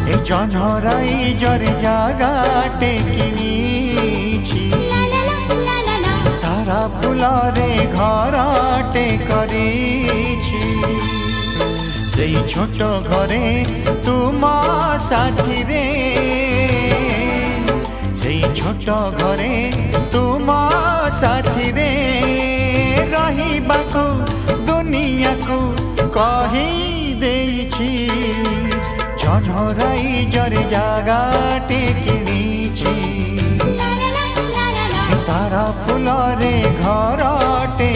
এই জনরাই জরে জাগাটে কিনিছি তারা ফুলরে ঘরটে করিছি সেই ছোট ঘরে তুম সাথীরে সেই ছোট ঘরে তুম সাথীরে রহিবাকু দুনিয়াকু কহি দেইছি জনরাই জরে জাগাটে কিনিছি তারা ফুলরে ঘরটে